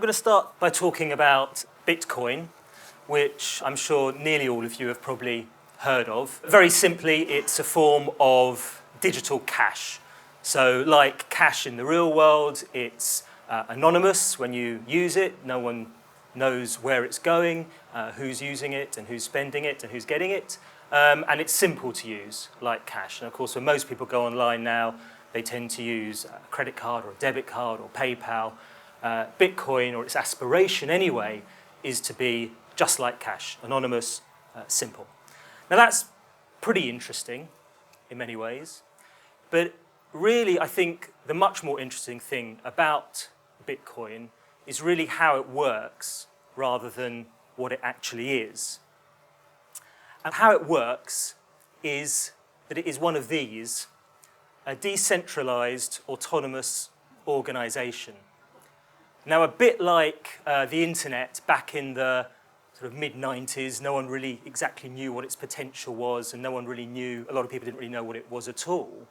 I'm going to start by talking about Bitcoin, which I'm sure nearly all of you have probably heard of. Very simply, it's a form of digital cash. So like cash in the real world, it's anonymous when you use it. No one knows where it's going, who's using it, and who's spending it, and who's getting it. And it's simple to use, like cash. And of course, when most people go online now, they tend to use a credit card or a debit card or PayPal. Bitcoin, or its aspiration anyway, is to be just like cash, anonymous, simple. Now that's pretty interesting in many ways, but really I think the much more interesting thing about Bitcoin is really how it works rather than what it actually is. And how it works is that it is one of these, a decentralized, autonomous organization. Now, a bit like the internet back in the sort of mid-90s, no one really exactly knew what its potential was, and no one really knew, a lot of people didn't really know what it was at all.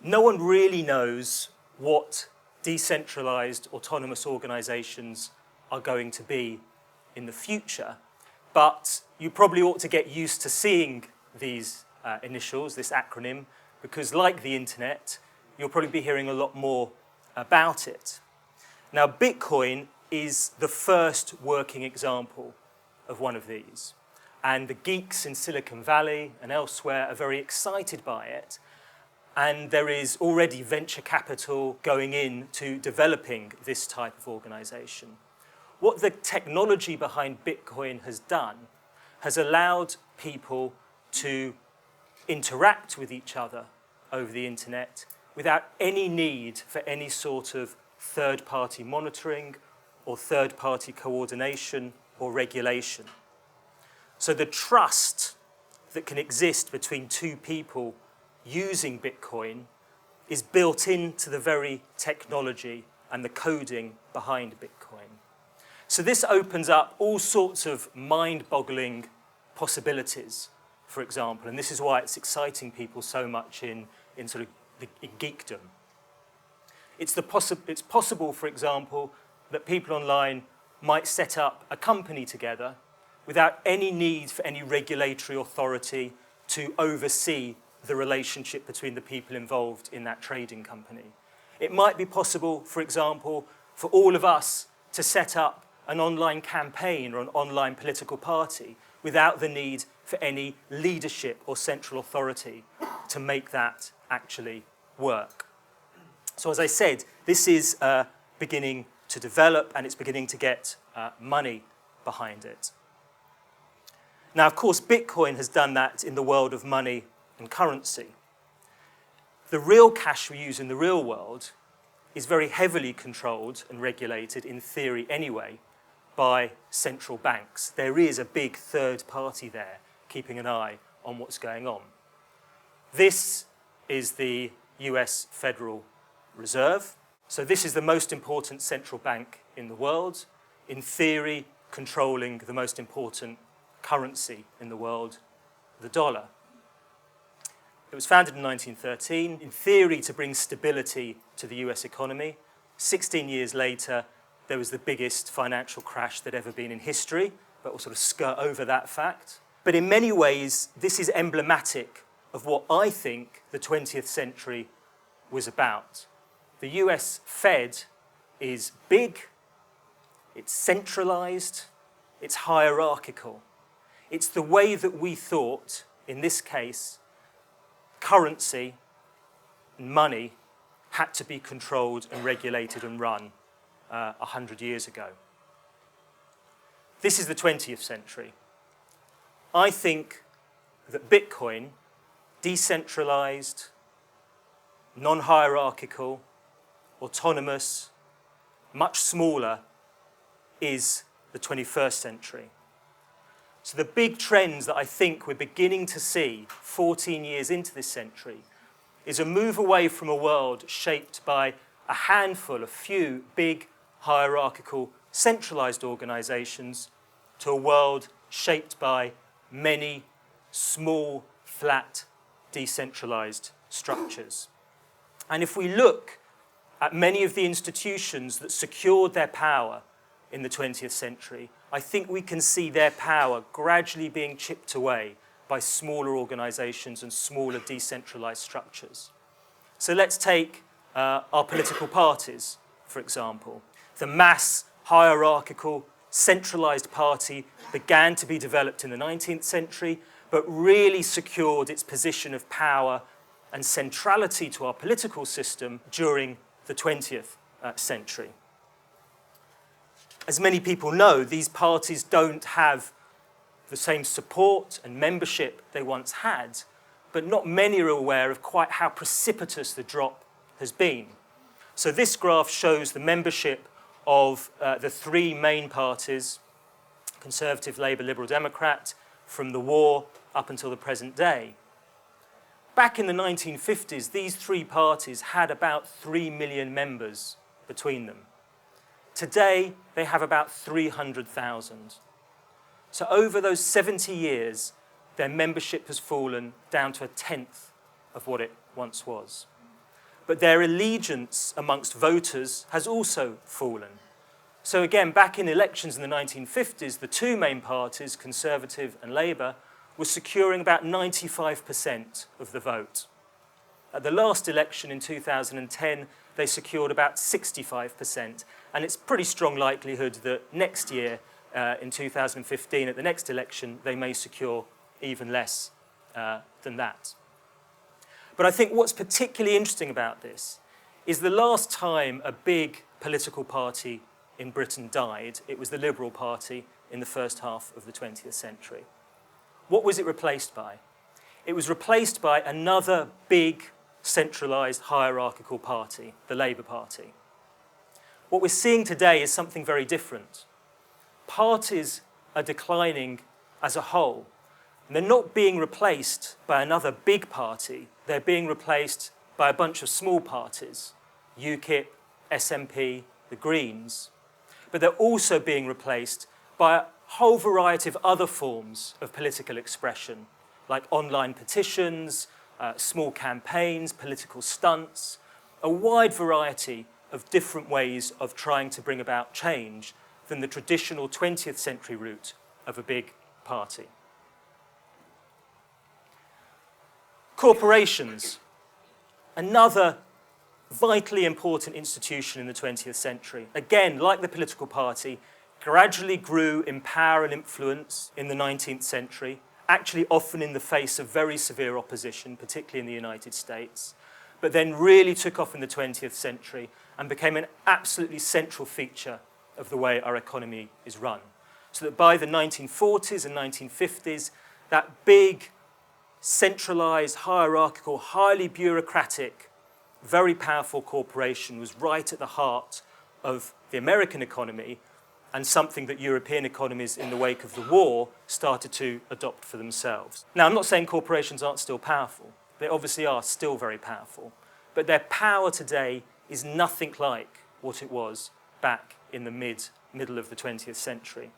No one really knows what decentralized, autonomous organizations are going to be in the future, but you probably ought to get used to seeing these initials, this acronym, because like the internet, you'll probably be hearing a lot more about it. Now, Bitcoin is the first working example of one of these, and the geeks in Silicon Valley and elsewhere are very excited by it, and there is already venture capital going into developing this type of organization. What the technology behind Bitcoin has done has allowed people to interact with each other over the internet without any need for any sort of third-party monitoring or third-party coordination or regulation. So the trust that can exist between two people using Bitcoin is built into the very technology and the coding behind Bitcoin. So this opens up all sorts of mind-boggling possibilities, for example, and this is why it's exciting people so much in sort of in geekdom. It's possible, for example, that people online might set up a company together without any need for any regulatory authority to oversee the relationship between the people involved in that trading company. It might be possible, for example, for all of us to set up an online campaign or an online political party without the need for any leadership or central authority to make that actually work. So as I said, this is beginning to develop, and it's beginning to get money behind it. Now, of course, Bitcoin has done that in the world of money and currency. The real cash we use in the real world is very heavily controlled and regulated, in theory anyway, by central banks. There is a big third party there keeping an eye on what's going on. This is the US Federal Reserve. So this is the most important central bank in the world, in theory controlling the most important currency in the world, the dollar. It was founded in 1913, in theory to bring stability to the US economy. 16 years later, there was the biggest financial crash that ever been in history, but we'll sort of skirt over that fact. But in many ways, this is emblematic of what I think the 20th century was about. The US Fed is big, it's centralized, it's hierarchical. It's the way that we thought, in this case, currency and money had to be controlled and regulated and run 100 years ago. This is the 20th century. I think that Bitcoin, decentralized, non-hierarchical, autonomous, much smaller, is the 21st century. So the big trends that I think we're beginning to see 14 years into this century is a move away from a world shaped by a handful, a few big hierarchical centralized organizations to a world shaped by many small, flat, decentralized structures. And if we look at many of the institutions that secured their power in the 20th century, I think we can see their power gradually being chipped away by smaller organisations and smaller decentralised structures. So let's take our political parties, for example. The mass, hierarchical, centralised party began to be developed in the 19th century, but really secured its position of power and centrality to our political system during the 20th century. As many people know, these parties don't have the same support and membership they once had, but not many are aware of quite how precipitous the drop has been. So this graph shows the membership of the three main parties, Conservative, Labour, Liberal, Democrat, from the war up until the present day. Back in the 1950s, these three parties had about 3 million members between them. Today, they have about 300,000. So over those 70 years, their membership has fallen down to a tenth of what it once was. But their allegiance amongst voters has also fallen. So again, back in elections in the 1950s, the two main parties, Conservative and Labour, were securing about 95% of the vote. At the last election in 2010, they secured about 65%, and it's pretty strong likelihood that next year, in 2015, at the next election, they may secure even less than that. But I think what's particularly interesting about this is the last time a big political party in Britain died, it was the Liberal Party in the first half of the 20th century. What was it replaced by? It was replaced by another big, centralised, hierarchical party, the Labour Party. What we're seeing today is something very different. Parties are declining as a whole. And they're not being replaced by another big party. They're being replaced by a bunch of small parties, UKIP, SNP, the Greens. But they're also being replaced by a whole variety of other forms of political expression, like online petitions, small campaigns, political stunts, a wide variety of different ways of trying to bring about change than the traditional 20th century route of a big party. Corporations, another vitally important institution in the 20th century. Again, like the political party, gradually grew in power and influence in the 19th century, actually often in the face of very severe opposition, particularly in the United States, but then really took off in the 20th century and became an absolutely central feature of the way our economy is run. So that by the 1940s and 1950s, that big, centralised, hierarchical, highly bureaucratic, very powerful corporation was right at the heart of the American economy, and something that European economies in the wake of the war started to adopt for themselves. Now, I'm not saying corporations aren't still powerful. They obviously are still very powerful. But their power today is nothing like what it was back in the middle of the 20th century.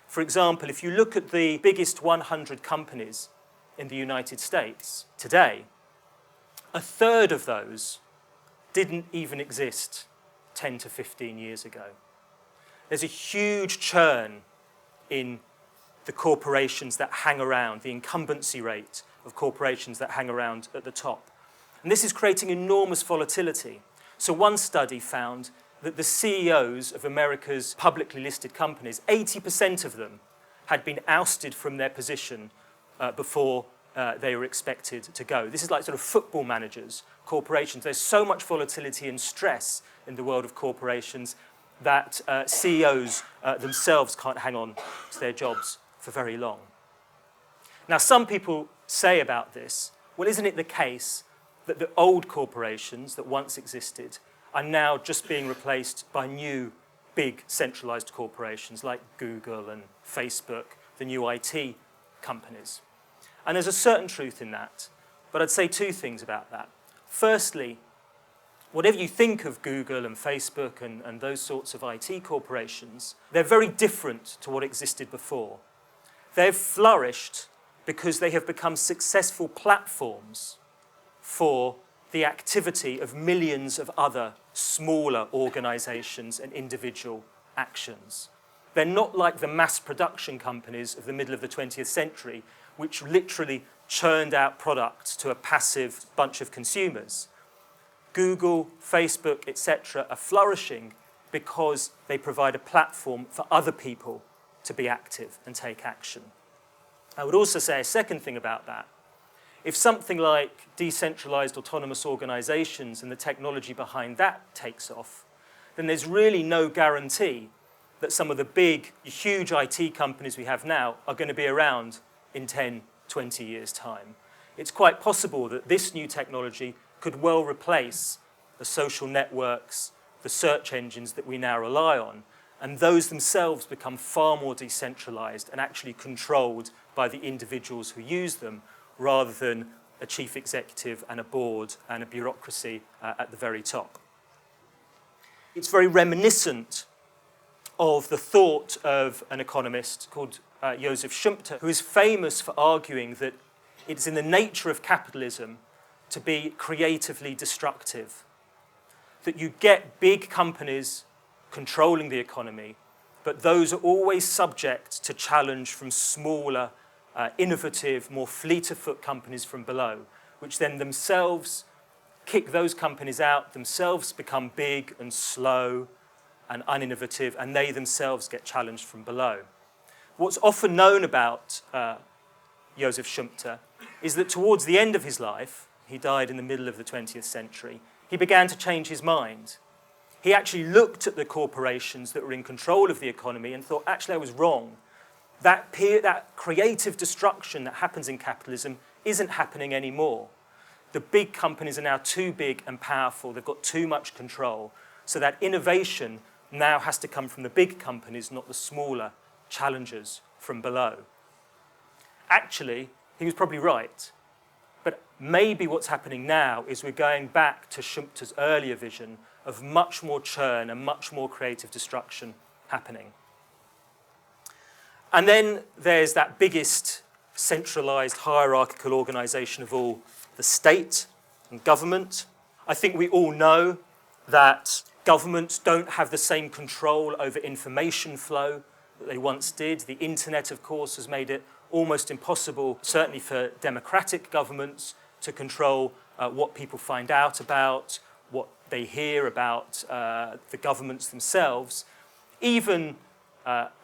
For example, if you look at the biggest 100 companies in the United States today, a third of those didn't even exist 10 to 15 years ago. There's a huge churn in the corporations that hang around, the incumbency rate of corporations that hang around at the top. And this is creating enormous volatility. So one study found that the CEOs of America's publicly listed companies, 80% of them had been ousted from their position before they were expected to go. This is like sort of football managers, corporations. There's so much volatility and stress in the world of corporations that CEOs themselves can't hang on to their jobs for very long. Now, some people say about this, well, isn't it the case that the old corporations that once existed are now just being replaced by new, big, centralized corporations like Google and Facebook, the new IT companies? And there's a certain truth in that, but I'd say two things about that. Firstly, whatever you think of Google and Facebook and those sorts of IT corporations, they're very different to what existed before. They've flourished because they have become successful platforms for the activity of millions of other smaller organisations and individual actions. They're not like the mass production companies of the middle of the 20th century, which literally churned out products to a passive bunch of consumers. Google, Facebook, etc. are flourishing because they provide a platform for other people to be active and take action. I would also say a second thing about that. If something like decentralized autonomous organizations and the technology behind that takes off, then there's really no guarantee that some of the big, huge IT companies we have now are going to be around in 10, 20 years' time. It's quite possible that this new technology could well replace the social networks, the search engines that we now rely on, and those themselves become far more decentralized and actually controlled by the individuals who use them, rather than a chief executive and a board and a bureaucracy at the very top. It's very reminiscent of the thought of an economist called Joseph Schumpeter, who is famous for arguing that it's in the nature of capitalism to be creatively destructive, that you get big companies controlling the economy, but those are always subject to challenge from smaller, innovative, more fleet-of-foot companies from below, which then themselves kick those companies out, themselves become big and slow and uninnovative, and they themselves get challenged from below. What's often known about Joseph Schumpeter is that towards the end of his life, he died in the middle of the 20th century, he began to change his mind. He actually looked at the corporations that were in control of the economy and thought, actually, I was wrong. That creative destruction that happens in capitalism isn't happening anymore. The big companies are now too big and powerful. They've got too much control. So that innovation now has to come from the big companies, not the smaller challengers from below. Actually, he was probably right. But maybe what's happening now is we're going back to Schumpeter's earlier vision of much more churn and much more creative destruction happening. And then there's that biggest centralized hierarchical organization of all, the state and government. I think we all know that governments don't have the same control over information flow that they once did. The internet, of course, has made it almost impossible, certainly for democratic governments, to control what people find out about, what they hear about the governments themselves. Even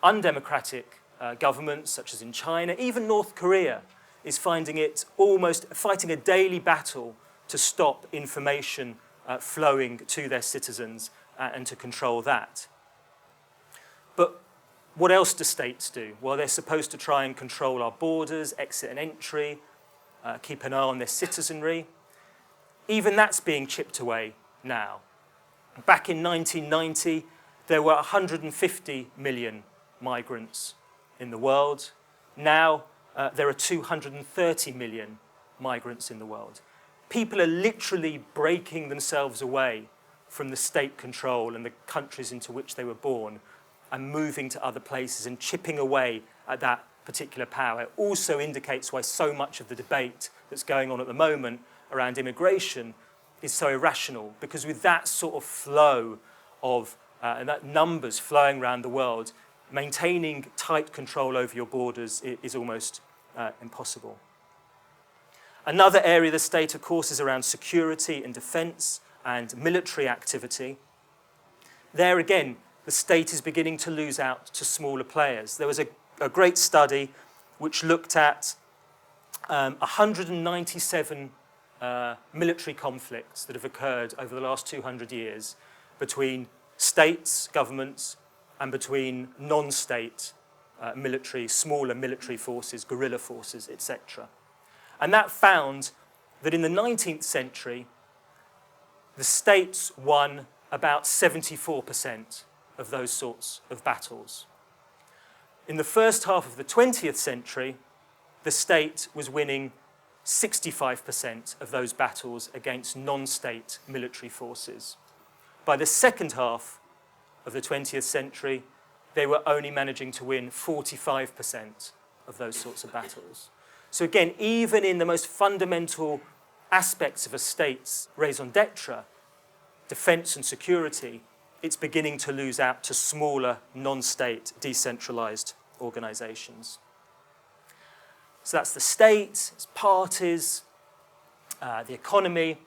undemocratic governments, such as in China, even North Korea, is finding it almost fighting a daily battle to stop information flowing to their citizens and to control that. But what else do states do? Well, they're supposed to try and control our borders, exit and entry, keep an eye on their citizenry. Even that's being chipped away now. Back in 1990, there were 150 million migrants in the world. Now, there are 230 million migrants in the world. People are literally breaking themselves away from the state control and the countries into which they were born and moving to other places and chipping away at that particular power. It also indicates why so much of the debate that's going on at the moment around immigration is so irrational, because with that sort of flow of and that numbers flowing around the world, maintaining tight control over your borders is almost impossible. Another area of the state, of course, is around security and defense and military activity. There again, the state is beginning to lose out to smaller players. There was a great study which looked at 197 military conflicts that have occurred over the last 200 years between states, governments, and between non-state military, smaller military forces, guerrilla forces, etc. And that found that in the 19th century, the states won about 74% of those sorts of battles. In the first half of the 20th century, the state was winning 65% of those battles against non-state military forces. By the second half of the 20th century, they were only managing to win 45% of those sorts of battles. So again, even in the most fundamental aspects of a state's raison d'etre, defence and security, it's beginning to lose out to smaller, non-state, decentralised organisations. So that's the state, it's parties, the economy.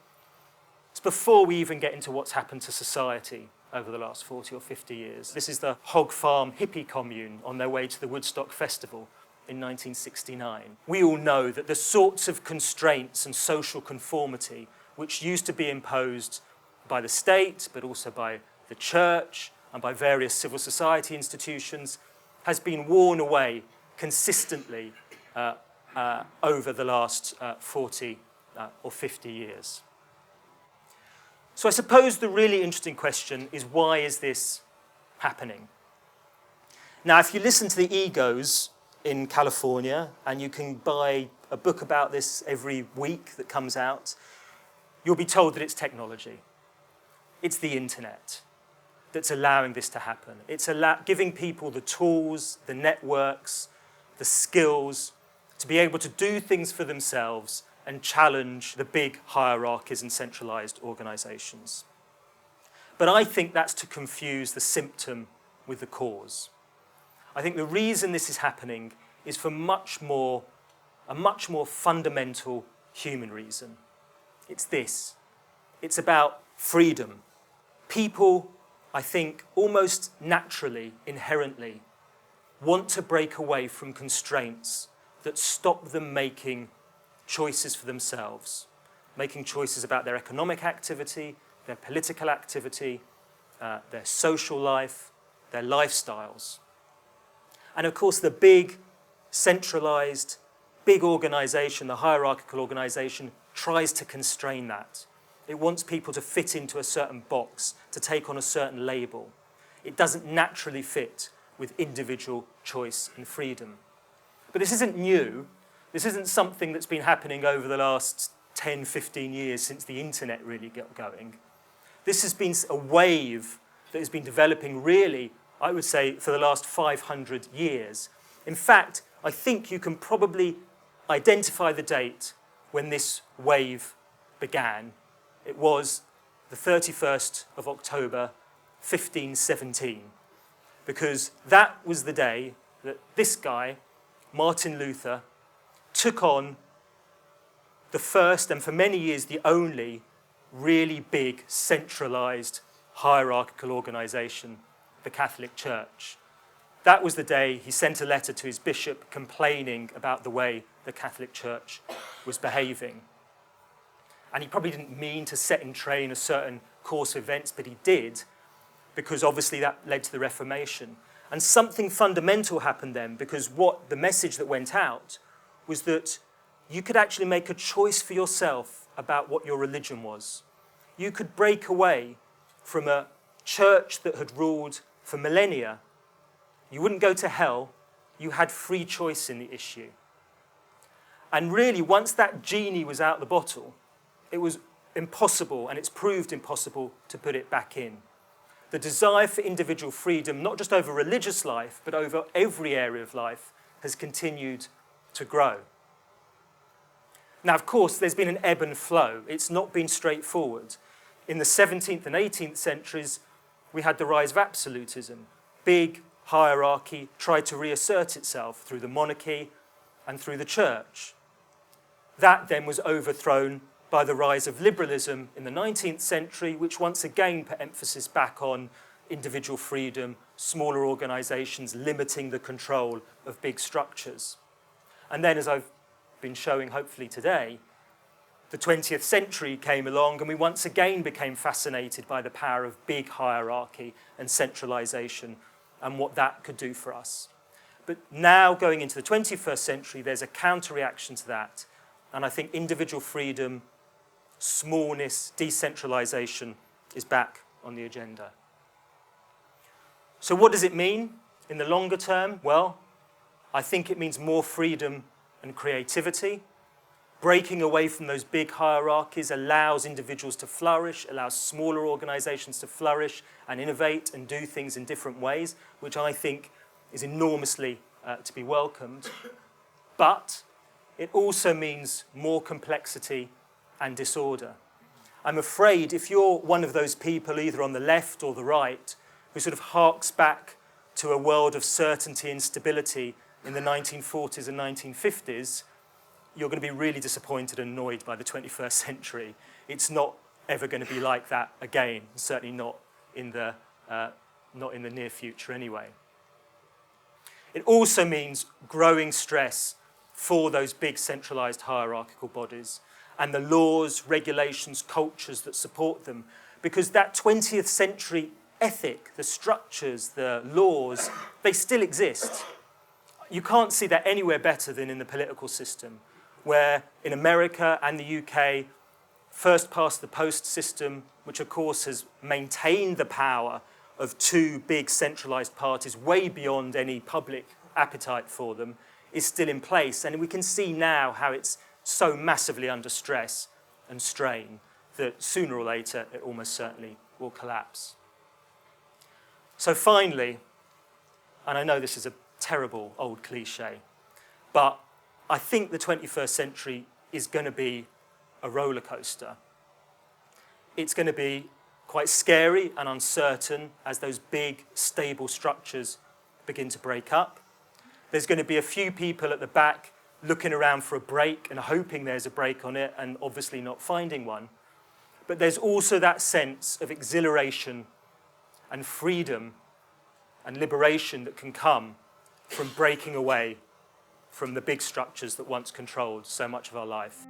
It's before we even get into what's happened to society over the last 40 or 50 years. This is the hog farm hippie commune on their way to the Woodstock Festival in 1969. We all know that the sorts of constraints and social conformity which used to be imposed by the state, but also by the church and by various civil society institutions, has been worn away consistently over the last 40 or 50 years. So I suppose the really interesting question is, why is this happening? Now, if you listen to the egos in California, and you can buy a book about this every week that comes out, you'll be told that it's technology. It's the internet that's allowing this to happen. It's giving people the tools, the networks, the skills to be able to do things for themselves and challenge the big hierarchies and centralized organizations. But I think that's to confuse the symptom with the cause. I think the reason this is happening is for a much more fundamental human reason. It's this. It's about freedom. People, I think, almost naturally, inherently, want to break away from constraints that stop them making choices for themselves, making choices about their economic activity, their political activity, their social life, their lifestyles. And of course, the big, centralized, big organization, the hierarchical organization, tries to constrain that. It wants people to fit into a certain box, to take on a certain label. It doesn't naturally fit with individual choice and freedom. But this isn't new. This isn't something that's been happening over the last 10, 15 years since the internet really got going. This has been a wave that has been developing really, I would say, for the last 500 years. In fact, I think you can probably identify the date when this wave began. It was the 31st of October, 1517, because that was the day that this guy, Martin Luther, took on the first and for many years the only really big centralized hierarchical organization, the Catholic Church. That was the day he sent a letter to his bishop complaining about the way the Catholic Church was behaving. And he probably didn't mean to set in train a certain course of events, but he did, because obviously that led to the Reformation. And something fundamental happened then, because what the message that went out was that you could actually make a choice for yourself about what your religion was. You could break away from a church that had ruled for millennia. You wouldn't go to hell. You had free choice in the issue. And really, once that genie was out the bottle, it was impossible, and it's proved impossible, to put it back in. The desire for individual freedom, not just over religious life, but over every area of life, has continued to grow. Now, of course, there's been an ebb and flow. It's not been straightforward. In the 17th and 18th centuries, we had the rise of absolutism. Big hierarchy tried to reassert itself through the monarchy and through the church. That then was overthrown by the rise of liberalism in the 19th century, which once again put emphasis back on individual freedom, smaller organizations limiting the control of big structures. And then, as I've been showing hopefully today, the 20th century came along, and we once again became fascinated by the power of big hierarchy and centralization and what that could do for us. But now, going into the 21st century, there's a counter-reaction to that. And I think individual freedom, smallness, decentralization is back on the agenda. So what does it mean in the longer term? Well, I think it means more freedom and creativity. Breaking away from those big hierarchies allows individuals to flourish, allows smaller organizations to flourish and innovate and do things in different ways, which I think is enormously to be welcomed. But it also means more complexity and disorder. I'm afraid if you're one of those people, either on the left or the right, who sort of harks back to a world of certainty and stability in the 1940s and 1950s, you're going to be really disappointed and annoyed by the 21st century. It's not ever going to be like that again, certainly not in the near future anyway. It also means growing stress for those big centralized hierarchical bodies and the laws, regulations, cultures that support them, because that 20th century ethic, the structures, the laws, they still exist. You can't see that anywhere better than in the political system, where in America and the UK, first past the post system, which of course has maintained the power of two big centralized parties way beyond any public appetite for them, is still in place. And we can see now how it's so massively under stress and strain that sooner or later it almost certainly will collapse. So finally, and I know this is a terrible old cliche, but I think the 21st century is going to be a roller coaster. It's going to be quite scary and uncertain as those big, stable structures begin to break up. There's going to be a few people at the back looking around for a break and hoping there's a break on it and obviously not finding one. But there's also that sense of exhilaration and freedom and liberation that can come from breaking away from the big structures that once controlled so much of our life.